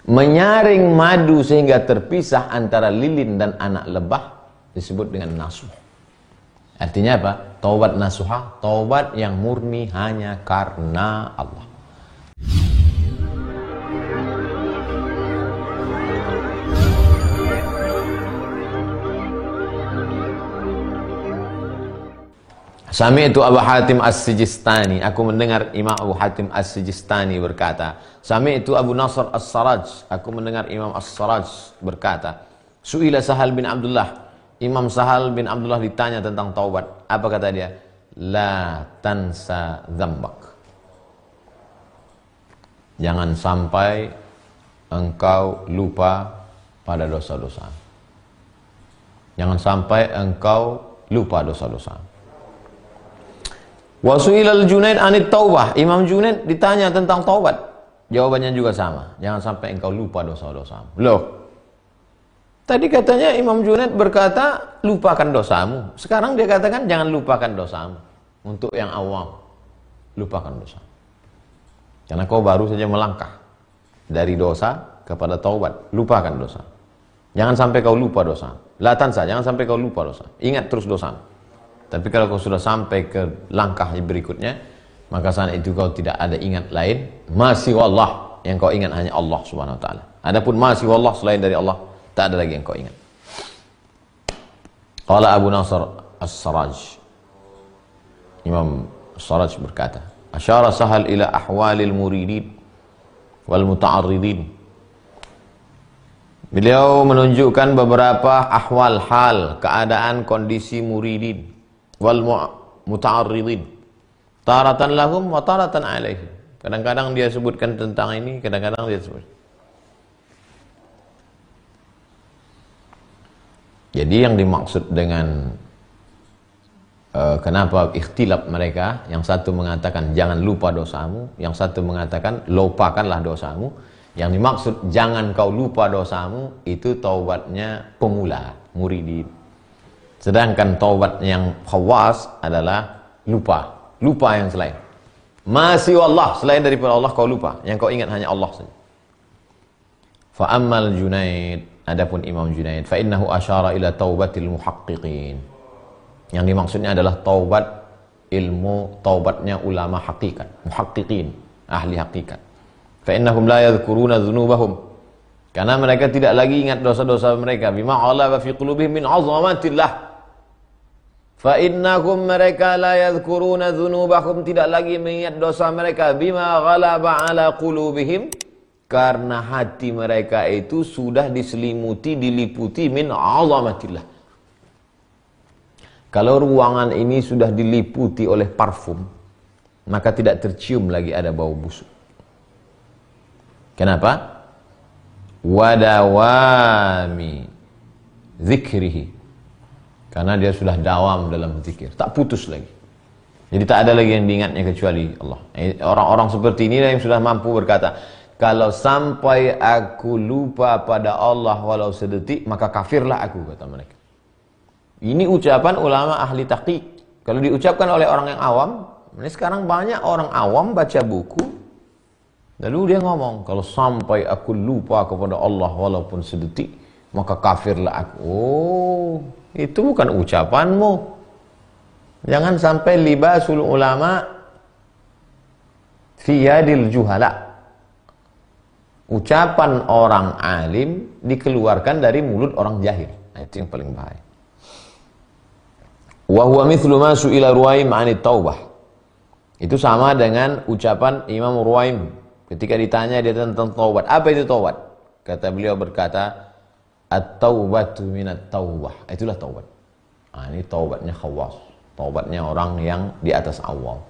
menyaring madu sehingga terpisah antara lilin dan anak lebah disebut dengan nasuh. Artinya apa? Taubat nasuha, taubat yang murni hanya karena Allah. Sami'tu Abu Hatim As-Sijistani, aku mendengar Imam Abu Hatim As-Sijistani berkata, Sami'tu Abu Nasr As-Saraj, aku mendengar Imam As-Saraj berkata, Su'ila Sahal bin Abdullah, Imam Sahal bin Abdullah ditanya tentang taubat. Apa kata dia? La tansa dzambak. Jangan sampai engkau lupa pada dosa-dosa. Jangan sampai engkau lupa dosa-dosa. Wa su'ilal Junaid anit taubah. Imam Junaid ditanya tentang taubat. Jawabannya juga sama. Jangan sampai engkau lupa dosa-dosamu. Loh. Tadi katanya Imam Junaid berkata lupakan dosamu. Sekarang dia katakan jangan lupakan dosamu. Untuk yang awam, lupakan dosa. Karena kau baru saja melangkah dari dosa kepada taubat. Lupakan dosa. Jangan sampai kau lupa dosa. La tansa, jangan sampai kau lupa dosa. Ingat terus dosamu. Tapi kalau kau sudah sampai ke langkah berikutnya, maka saat itu kau tidak ada ingat lain, masih wallah, yang kau ingat hanya Allah Subhanahu wa taala. Adapun masih wallah selain dari Allah, tak ada lagi yang kau ingat. Qala Abu Nasr As-Saraj, Imam As-Saraj berkata, asyara Sahal ila ahwalil muridin wal muta'arridin. Beliau menunjukkan beberapa ahwal, hal, keadaan, kondisi muridin wal muta'arridin, taratan lahum wa taratan alaihim. Kadang-kadang dia sebutkan tentang ini, kadang-kadang dia sebut. Jadi yang dimaksud dengan kenapa ikhtilaf mereka, yang satu mengatakan jangan lupa dosamu, yang satu mengatakan lupakanlah dosamu. Yang dimaksud jangan kau lupa dosamu itu taubatnya pemula, muridin. Sedangkan taubat yang khawas adalah lupa yang selain. Masih Allah, selain daripada Allah kau lupa, yang kau ingat hanya Allah saja. Fa ammal Junaid, adapun Imam Junaid, fa innahu asyara ila taubatil muhaqqiqin. Yang dimaksudnya adalah taubat ilmu, taubatnya ulama hakikat, muhaqqiqin, ahli hakikat. Fa innahum la yadhkuruna dzunubahum, karena mereka tidak lagi ingat dosa-dosa mereka. Bima ghalaba fi qulubihim min 'azamatillah. Fa innahum, mereka la yadhkuruna dzunubahum, tidak lagi mengingat dosa mereka. Bima ghalaba ala qulubihim, karena hati mereka itu sudah diselimuti, diliputi min 'azamatillah. Kalau ruangan ini sudah diliputi oleh parfum, maka tidak tercium lagi ada bau busuk. Kenapa? Wadawami zikrihi, karena dia sudah dawam dalam zikir, tak putus lagi. Jadi tak ada lagi yang diingatnya kecuali Allah. Orang-orang seperti ini yang sudah mampu berkata, kalau sampai aku lupa pada Allah walau sedetik, maka kafirlah aku, kata mereka. Ini ucapan ulama ahli tahqiq. Kalau diucapkan oleh orang yang awam, ini sekarang banyak orang awam baca buku, lalu dia ngomong, kalau sampai aku lupa kepada Allah walaupun sedetik, maka kafirlah aku. Oh, itu bukan ucapanmu. Jangan sampai libasul ulama fi yadil juhala. Ucapan orang alim dikeluarkan dari mulut orang jahil. Nah, itu yang paling bahaya. Wa huwa mithlu ma su'ila Ruwaim 'anit taubah. Itu sama dengan ucapan Imam Ruwaim ketika ditanya dia tentang taubat. Apa itu taubat? Kata beliau berkata, at-taubatu minat taubah. Itulah taubat. Nah, ini taubatnya khawas. Taubatnya orang yang di atas awam.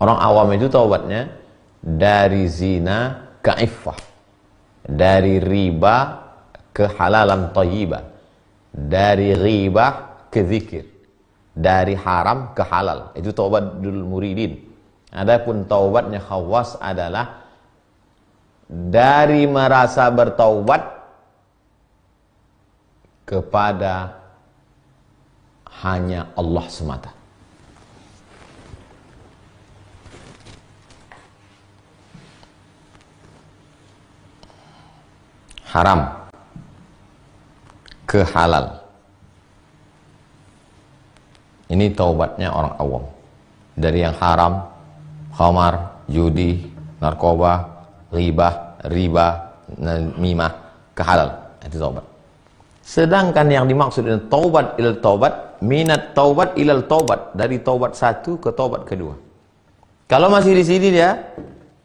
Orang awam itu taubatnya dari zina ke iffah, dari riba ke halalan thayyibah, dari ghibah ke zikir, dari haram ke halal. Itu taubatul muridin. Adapun taubatnya khawas adalah dari merasa bertaubat kepada hanya Allah semata. haram ke halal. Ini taubatnya orang awam. Dari yang haram, khamar, judi, narkoba, riba, namimah, ke halal. Itu taubat. Sedangkan yang dimaksud dengan taubat ilal taubat, minat taubat ilal taubat, dari taubat satu ke taubat kedua. Kalau masih di sini dia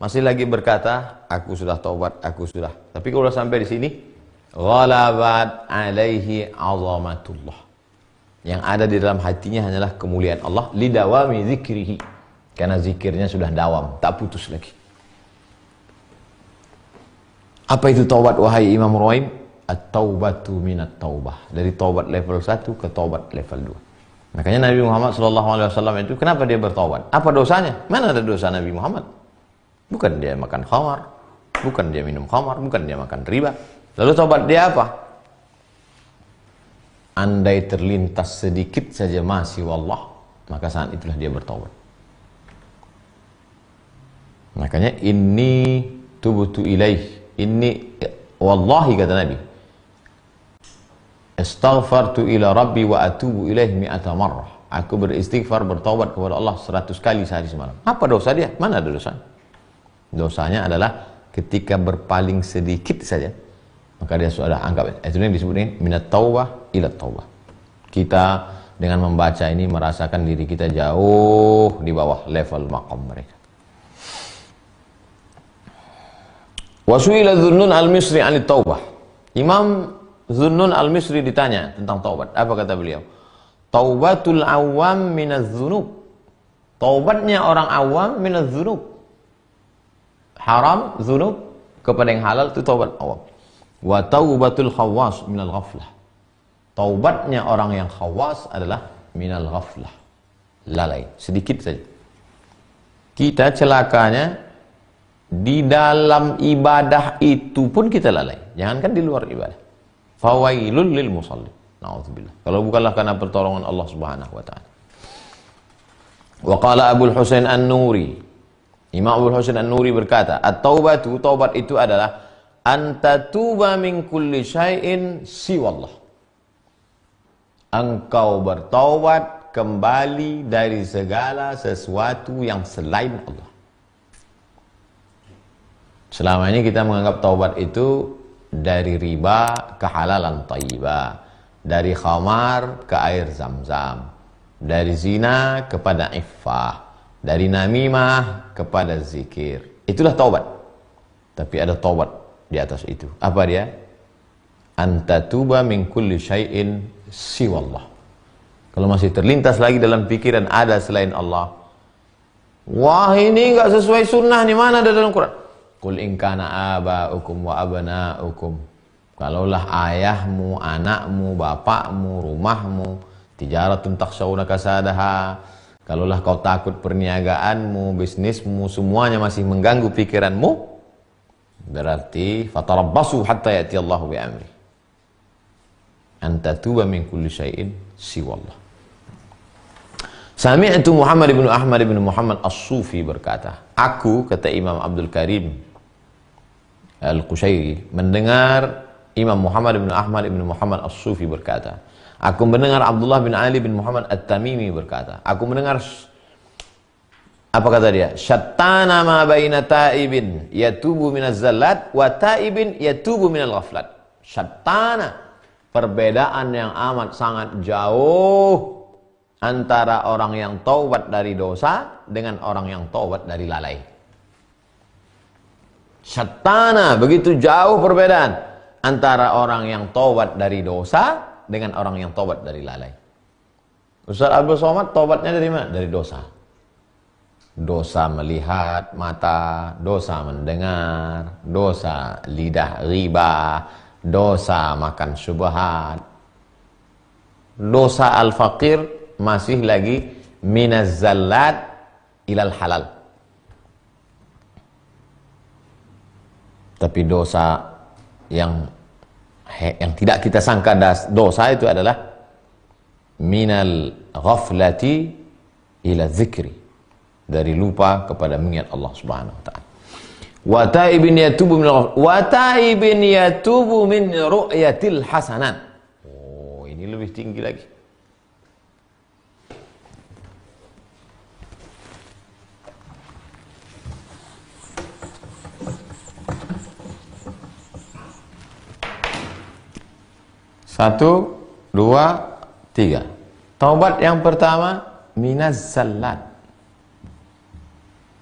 masih lagi berkata, aku sudah taubat, aku sudah. Tapi kalau sampai di sini, ghalabat alaihi azamatullah. Yang ada di dalam hatinya hanyalah kemuliaan Allah, lidawami zikrihi. Karena zikirnya sudah dawam, tak putus lagi. Apa itu taubat wahai Imam Ruwaim? At-taubatu minat taubah. Dari taubat level 1 ke taubat level 2. Makanya Nabi Muhammad SAW itu kenapa dia bertaubat? Apa dosanya? Mana ada dosa Nabi Muhammad? Bukan dia makan khamar, bukan dia minum khamar, bukan dia makan riba. Lalu taubat dia apa? Andai terlintas sedikit saja masih wallah, maka saat itulah dia bertaubat. Makanya ini tubutu ilaih, ini wallahi kata Nabi, astaghfartu ila rabbi wa atubu ilaih mi'ata marrah. Aku beristighfar, bertaubat kepada Allah 100 kali sehari semalam. Apa dosa dia? Mana ada dosanya? Dosanya adalah ketika berpaling sedikit saja, maka dia sudah anggap. Itu yang disebut ini minat taubah ila taubah. Kita dengan membaca ini merasakan diri kita jauh di bawah level maqam mereka. Wasu'ila Dhunnun al-Misri anit taubah. Imam Dhunnun al-Misri ditanya tentang taubat. Apa kata beliau? Taubatul awam minaz dzunub. Taubatnya orang awam minaz dzunub. Haram, dzunub, kepada yang halal itu taubat awam. Wa taubatul khawas minal ghaflah. Taubatnya orang yang khawas adalah minal ghaflah. Lalai, sedikit saja. Kita celakanya di dalam ibadah itu pun kita lalai. Jangankan di luar ibadah. Fawailul lil musalli. Na'udzubillah. Kalau bukanlah karena pertolongan Allah Subhanahu wa taala. Wa qala Abul Husain An-Nuri. Imam Abul Husain An-Nuri berkata, at-taubatu, taubat itu adalah antatuba min kulli syai'in siwallah. Engkau bertaubat kembali dari segala sesuatu yang selain Allah. Selama ini kita menganggap taubat itu dari riba ke halalan thayyibah, dari khamar ke air zam-zam, dari zina kepada iffah, dari namimah kepada zikir. Itulah taubat. Tapi ada taubat di atas itu. Apa dia? Antatuba min kulli syai'in siwallah. Kalau masih terlintas lagi dalam pikiran ada selain Allah, wah ini enggak sesuai sunnah nih, mana ada dalam Quran? Qul in kana aba'ukum wa abna'ukum. Kalaulah ayahmu, anakmu, bapakmu, rumahmu, tijaratun takhshawna kasadaha. Kalaulah kau takut perniagaanmu, bisnismu, semuanya masih mengganggu pikiranmu, berarti fatarabbasu hatta ya'ti Allahu bi amri. Antatuba min kulli syai'in siwallah. Sami'tu Muhammad ibn Ahmad ibn Muhammad As-Sufi berkata, aku, kata Imam Abdul Karim Al-Qushairi, mendengar Imam Muhammad ibn Ahmad ibn Muhammad As-Sufi berkata, aku mendengar Abdullah bin Ali bin Muhammad At-Tamimi berkata, aku mendengar, apa kata dia? Syattana ma baina ta'ibin yatubu minaz zallat wa ta'ibin yatubu minal ghaflat. Syattana, perbedaan yang amat sangat jauh antara orang yang taubat dari dosa dengan orang yang taubat dari lalai. Syattana, begitu jauh perbedaan antara orang yang taubat dari dosa dengan orang yang taubat dari lalai. Ustaz Abdul Somad taubatnya dari mana? Dari dosa. Dosa melihat mata, dosa mendengar, dosa lidah riba, dosa makan syubhat. Dosa al-faqir masih lagi minaz zallat ilal halal. Tapi dosa yang tidak kita sangka dosa itu adalah minal ghaflati ila dzikri, dari lupa kepada mengingat Allah Subhanahu wa taala. Wa taibin yatubu min ru'yatil hasanat. Oh, ini lebih tinggi lagi. Satu, dua, tiga. Taubat yang pertama, minaz zallat.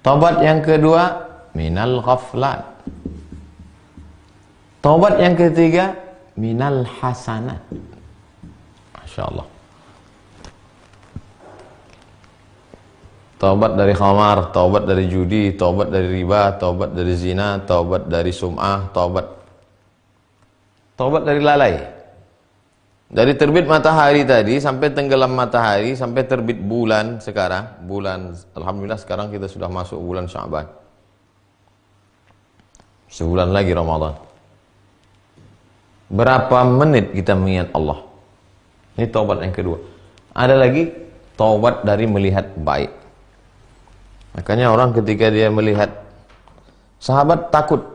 Taubat yang kedua, minal ghaflat. Taubat yang ketiga, minal hasanat. Masya Allah. Taubat dari khamar, taubat dari judi, taubat dari riba, taubat dari zina, taubat dari sum'ah, taubat dari lalai. Dari terbit matahari tadi sampai tenggelam matahari sampai terbit bulan sekarang, alhamdulillah sekarang kita sudah masuk bulan Sya'ban. Sebulan lagi Ramadan. Berapa menit kita mengingat Allah? Ini taubat yang kedua. Ada lagi taubat dari melihat baik. Makanya orang ketika dia melihat sahabat takut.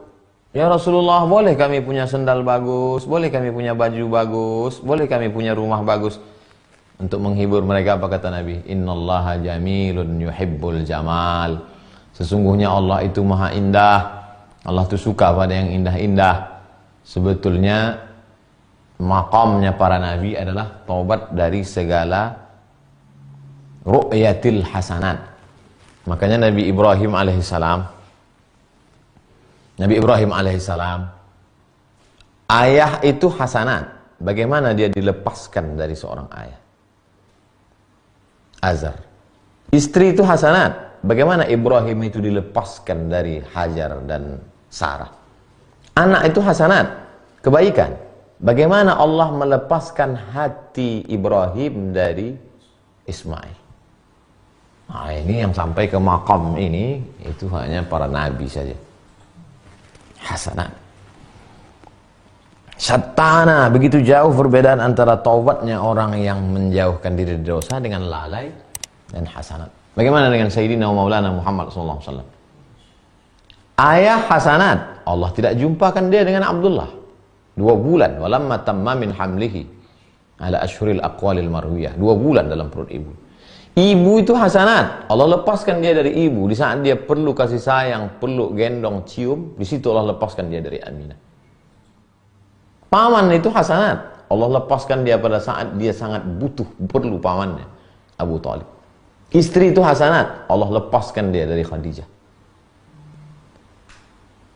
Ya Rasulullah, boleh kami punya sendal bagus, boleh kami punya baju bagus, boleh kami punya rumah bagus. Untuk menghibur mereka apa kata Nabi? Innallaha jamilun yuhibbul jamal. Sesungguhnya Allah itu maha indah. Allah itu suka pada yang indah-indah. Sebetulnya maqamnya para nabi adalah taubat dari segala ru'yatil hasanat. Makanya Nabi Ibrahim alaihissalam, ayah itu hasanat. Bagaimana dia dilepaskan dari seorang ayah? Azar. Istri itu hasanat. Bagaimana Ibrahim itu dilepaskan dari Hajar dan Sarah? Anak itu hasanat, kebaikan. Bagaimana Allah melepaskan hati Ibrahim dari Ismail? Nah, ini yang sampai ke makam ini, itu hanya para nabi saja. Hasanat. Syattana, begitu jauh perbedaan antara taubatnya orang yang menjauhkan diri dari dosa dengan lalai dan hasanat. Bagaimana dengan Sayyidina Maulana Muhammad SAW? Ayah hasanat, Allah tidak jumpakan dia dengan Abdullah 2 bulan. Walamma tamma min hamlihi ala ashhuril aqwalil marwiyah, 2 bulan dalam perut ibu. Ibu itu hasanat, Allah lepaskan dia dari ibu. Di saat dia perlu kasih sayang, perlu gendong, cium, di situ Allah lepaskan dia dari Aminah. Paman itu hasanat, Allah lepaskan dia pada saat dia sangat butuh, perlu pamannya, Abu Talib. Istri itu hasanat, Allah lepaskan dia dari Khadijah.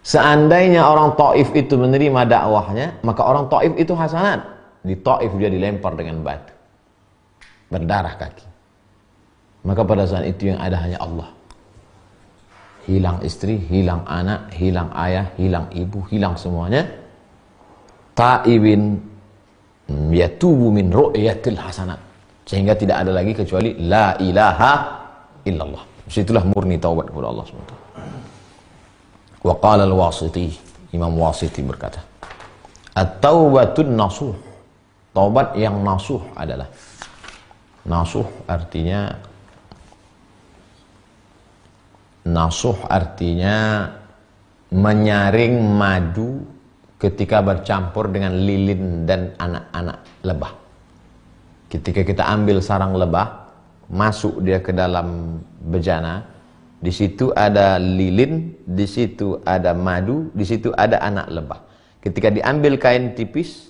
Seandainya orang Taif itu menerima dakwahnya, maka orang Taif itu hasanat. Di Taif dia dilempar dengan batu, berdarah kaki. Maka pada saat itu yang ada hanya Allah. Hilang istri, hilang anak, hilang ayah, hilang ibu, hilang semuanya. Ta'ibin yatubu min ru'yatil hasanat. Sehingga tidak ada lagi kecuali la ilaha illallah. Situlah murni taubat kepada Allah SWT. Wa qala al-Wasiti, Imam Wasiti berkata, at-taubatun nasuh. Taubat yang nasuh adalah, nasuh artinya menyaring madu ketika bercampur dengan lilin dan anak-anak lebah. Ketika kita ambil sarang lebah, masuk dia ke dalam bejana, di situ ada lilin, di situ ada madu, di situ ada anak lebah. Ketika diambil kain tipis,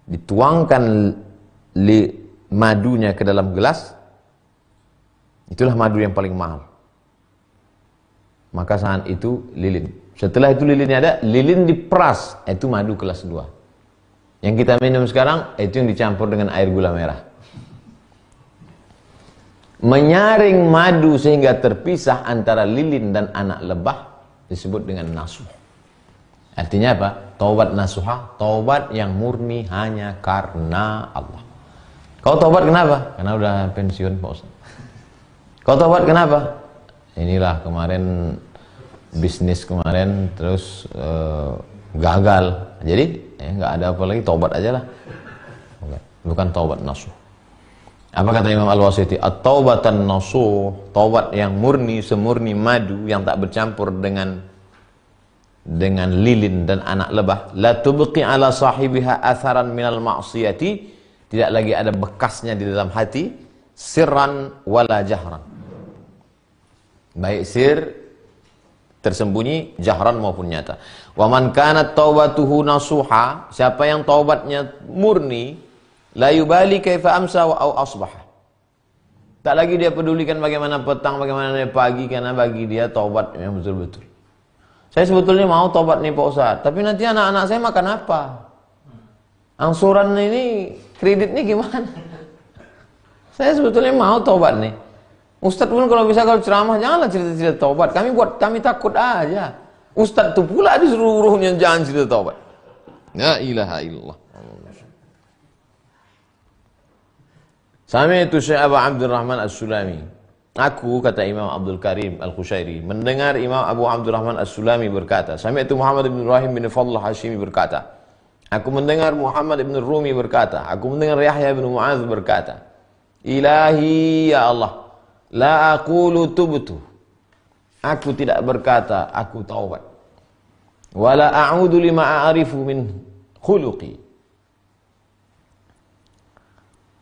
dituangkan madunya ke dalam gelas, itulah madu yang paling mahal. Maka saat itu lilin. Setelah itu lilinnya ada, lilin diperas, itu madu kelas 2. Yang kita minum sekarang, itu yang dicampur dengan air gula merah. Menyaring madu sehingga terpisah antara lilin dan anak lebah disebut dengan nasuh. Artinya apa? Taubat nasuha, taubat yang murni hanya karena Allah. Kau taubat kenapa? Karena udah pensiun Pak Ustaz. Kau taubat kenapa? Inilah kemarin bisnis kemarin terus gagal, jadi nggak ada apa lagi, taubat aja lah. Bukan taubat nasuh. Apa kata Imam Al-Wasiti? At-taubatan nasuh, taubat yang murni semurni madu yang tak bercampur dengan dengan lilin dan anak lebah, la tubqi ala sahibiha atharan minal ma'siyati, tidak lagi ada bekasnya di dalam hati, sirran wala jahran, baik sir tersembunyi, jahran maupun nyata. Wa man kanat taubatuhu nasuha, siapa yang taubatnya murni, la yubali kaifa amsa wa au asbaha, tak lagi dia pedulikan bagaimana petang, bagaimana pagi, karena bagi dia taubat yang betul-betul. Saya sebetulnya mau taubat nih Pak Ustadz, tapi nanti anak-anak saya makan apa? Angsuran ini, kreditnya gimana? Saya sebetulnya mau taubat nih. Ustadz pun kalau bisa kalau ceramah, janganlah cerita-cerita taubat. Kami takut aja. Ustadz itu pula disuruh-suruhnya jangan cerita taubat. La ilaha illallah. Sami'tu Syekh Abu Abdurrahman As-Sulami. Aku, kata Imam Abdul Karim Al-Khushairi, mendengar Imam Abu Abdurrahman As-Sulami berkata, Sami'tu Muhammad bin Ibrahim bin Fadlah Hashimi berkata, aku mendengar Muhammad bin Rumi berkata, aku mendengar Yahya bin Mu'adz berkata, Ilahi ya Allah, la aqulu tubtu, aku tidak berkata aku taubat, wala a'udu lima a'rifu min khuluqi,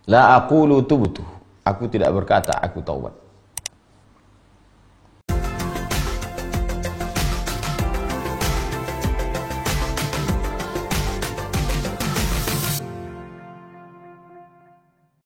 la aqulu tubtu, aku tidak berkata aku taubat,